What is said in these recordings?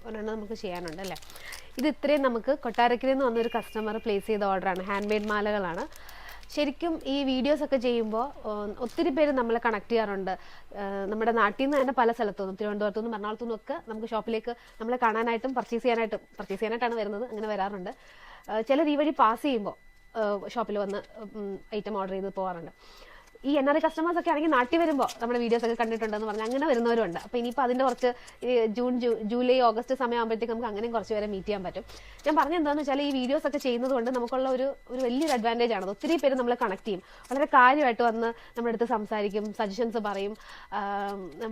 ഒരെണ്ണം നമുക്ക് ചെയ്യാനുണ്ട് അല്ലേ. ഇത് ഇത്രയും നമുക്ക് കൊട്ടാരക്കരയിൽ നിന്ന് വന്നൊരു കസ്റ്റമർ പ്ലേസ് ചെയ്ത ഓർഡറാണ്. Hand made മാലകളാണ്. ശരിക്കും ഈ വീഡിയോസൊക്കെ ചെയ്യുമ്പോൾ ഒത്തിരി പേര് നമ്മളെ കണക്ട് ചെയ്യാറുണ്ട്. നമ്മുടെ നാട്ടിൽ നിന്ന് തന്നെ പല സ്ഥലത്തുനിന്നും, തിരുവനന്തപുരത്തുനിന്നും എറണാകുളത്തുനിന്നും ഒക്കെ നമുക്ക് ഷോപ്പിലേക്ക് നമ്മളെ കാണാനായിട്ടും പർച്ചേസ് ചെയ്യാനായിട്ടാണ് വരുന്നത്. അങ്ങനെ വരാറുണ്ട്. ചിലർ ഈ വഴി പാസ് ചെയ്യുമ്പോൾ ഷോപ്പിൽ വന്ന് ഐറ്റം ഓർഡർ ചെയ്ത് പോകാറുണ്ട്. ഈ NRI കസ്റ്റമേഴ്സ് ഒക്കെ ആണെങ്കിൽ നാട്ടിൽ വരുമ്പോൾ നമ്മുടെ വീഡിയോസ് ഒക്കെ കണ്ടിട്ടുണ്ടെന്ന് പറഞ്ഞാൽ അങ്ങനെ വരുന്നവരുണ്ട്. അപ്പോൾ ഇനിയിപ്പോൾ അതിൻ്റെ കുറച്ച് ജൂലൈ ഓഗസ്റ്റ് സമയമാകുമ്പോഴത്തേക്ക് നമുക്ക് അങ്ങനെയും കുറച്ച് പേരെ മീറ്റ് ചെയ്യാൻ പറ്റും. ഞാൻ പറഞ്ഞത് എന്താണെന്ന് വെച്ചാൽ ഈ വീഡിയോസ് ഒക്കെ ചെയ്യുന്നത് കൊണ്ട് നമുക്കുള്ള ഒരു വലിയൊരു അഡ്വാൻറ്റേജ് ആണ്. ഒത്തിരി പേര് നമ്മളെ കണക്ട് ചെയ്യും, വളരെ കാര്യമായിട്ട് വന്ന് നമ്മുടെ അടുത്ത് സംസാരിക്കും, സജഷൻസ് പറയും,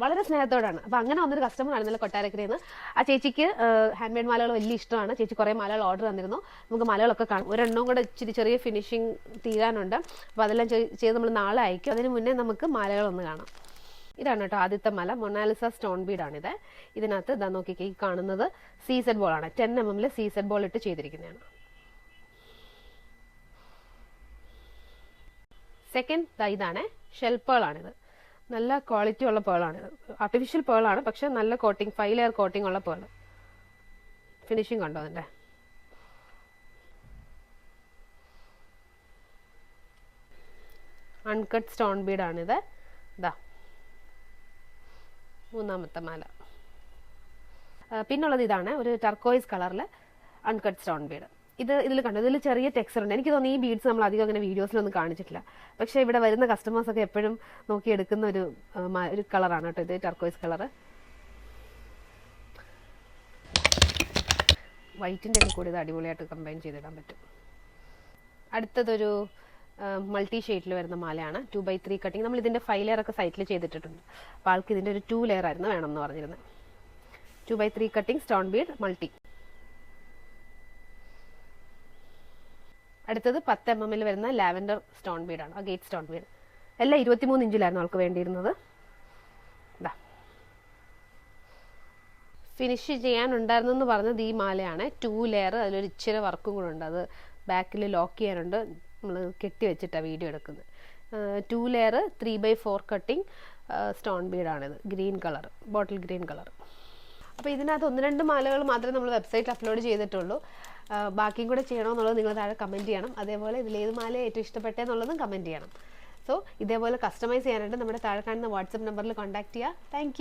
വളരെ സ്നേഹത്തോടാണ്. അപ്പോൾ അങ്ങനെ വന്നൊരു കസ്റ്റമറാണ് ഇന്നലെ കൊട്ടാരക്കരയിൽ നിന്ന്. ആ ചേച്ചിക്ക് ഹാൻഡ് മെയ്ഡ് മാലകൾ വലിയ ഇഷ്ടമാണ്. ചേച്ചി കുറേ മാലകൾ ഓർഡർ തന്നിരുന്നു. നമുക്ക് മാലകളൊക്കെ കാണാം. ഒരെണ്ണം കൂടെ ഇച്ചിരി ചെറിയ ഫിനിഷിങ് തീരാനുണ്ട്. അപ്പോൾ അതെല്ലാം ചെയ്ത് നമ്മൾ നാളെ അയക്കും. അതിന് മുന്നേ നമുക്ക് മാലകളൊന്ന് കാണാം. ഇതാണ് കേട്ടോ ആദ്യത്തെ മാല. Mona Lisa stone ബീഡാണിത്. ഇതിനകത്ത് ഇതാ നോക്കിക്കേ, ഈ കാണുന്നത് CZ ബോൾ ആണ്. 10 mm CZ ബോൾ ഇട്ട് ചെയ്തിരിക്കുന്നതാണ്. സെക്കൻഡ് ഇതാണ് ഷെൽ പേളാണിത്. നല്ല ക്വാളിറ്റി ഉള്ള പേളാണിത്. ആർട്ടിഫിഷ്യൽ പേളാണ്, പക്ഷെ നല്ല കോട്ടിങ്, 5 ലെയർ കോട്ടിങ് ഉള്ള പേള്. ഫിനിഷിങ് കണ്ടോ അതിൻ്റെ? അൺകട്ട് സ്റ്റോൺ ബീഡാണിത്. ഇതാ മൂന്നാമത്തെ മാല. പിന്നുള്ളത് ഇതാണ്, ഒരു ടർക്കോയിസ് കളറിൽ അൺകട്ട് സ്റ്റോൺ ബീഡ്. ഇതിൽ കണ്ടു, ഇതിൽ ചെറിയ ടെക്സ്ചർ ഉണ്ട്. എനിക്ക് തോന്നുന്നു ഈ ബീഡ്സ് നമ്മൾ അധികം അങ്ങനെ വീഡിയോസിലൊന്നും കാണിച്ചിട്ടില്ല. പക്ഷേ ഇവിടെ വരുന്ന കസ്റ്റമേഴ്സൊക്കെ എപ്പോഴും നോക്കിയെടുക്കുന്ന ഒരു കളറാണ് കേട്ടോ ഇത്, ടർക്കോയിസ് കളറ്. വൈറ്റിൻ്റെ ഒക്കെ കൂടി ഇത് അടിപൊളിയായിട്ട് കമ്പൈൻ ചെയ്തിടാൻ പറ്റും. അടുത്തതൊരു മൾട്ടി ഷെയ്ഡിൽ വരുന്ന മാലയാണ്. 2x3 cutting. നമ്മൾ ഇതിൻ്റെ 5 ലെയർ ഒക്കെ സൈറ്റിൽ ചെയ്തിട്ടിട്ടുണ്ട്. അപ്പോൾ ആൾക്ക് ഇതിൻ്റെ ഒരു 2 ലെയർ ആയിരുന്നു വേണം എന്ന് പറഞ്ഞിരുന്നത്. 2x3 cutting stone Bede multi. അടുത്തത് 10 mm വരുന്ന ലാവൻഡർ സ്റ്റോൺ ബീഡാണ്, ഗേറ്റ് സ്റ്റോൺ ബീഡ്. എല്ലാം 23 ഇഞ്ചിലായിരുന്നു ആൾക്ക് വേണ്ടിയിരുന്നത്. ഇതാ ഫിനിഷ് ചെയ്യാനുണ്ടായിരുന്നെന്ന് പറഞ്ഞത് ഈ മാലയാണ്. 2 ലെയർ, അതിലൊരു ഇച്ചിരി വർക്കും കൂടെ ഉണ്ട്. അത് ബാക്കിൽ ലോക്ക് ചെയ്യാനുണ്ട്. നമ്മൾ കെട്ടി വെച്ചിട്ടാണ് വീഡിയോ എടുക്കുന്നത്. 2 ലെയർ 3x4 കട്ടിങ് സ്റ്റോൺ ബീഡാണിത്. Green colour, bottle green colour. അപ്പോൾ ഇതിനകത്ത് 1-2 മാലകൾ മാത്രമേ നമ്മൾ വെബ്സൈറ്റിൽ അപ്ലോഡ് ചെയ്തിട്ടുള്ളൂ. ബാക്കിയും കൂടെ ചെയ്യണമെന്നുള്ളത് നിങ്ങൾ താഴെ കമൻറ്റ് ചെയ്യണം. അതേപോലെ ഇതിലേത് മാല ഏറ്റവും ഇഷ്ടപ്പെട്ടെന്നുള്ളതും കമൻറ്റ് ചെയ്യണം. സോ ഇതേപോലെ കസ്റ്റമൈസ് ചെയ്യാനായിട്ട് നമ്മുടെ താഴെ കാണുന്ന വാട്സപ്പ് നമ്പറിൽ കോൺടാക്ട് ചെയ്യുക. താങ്ക്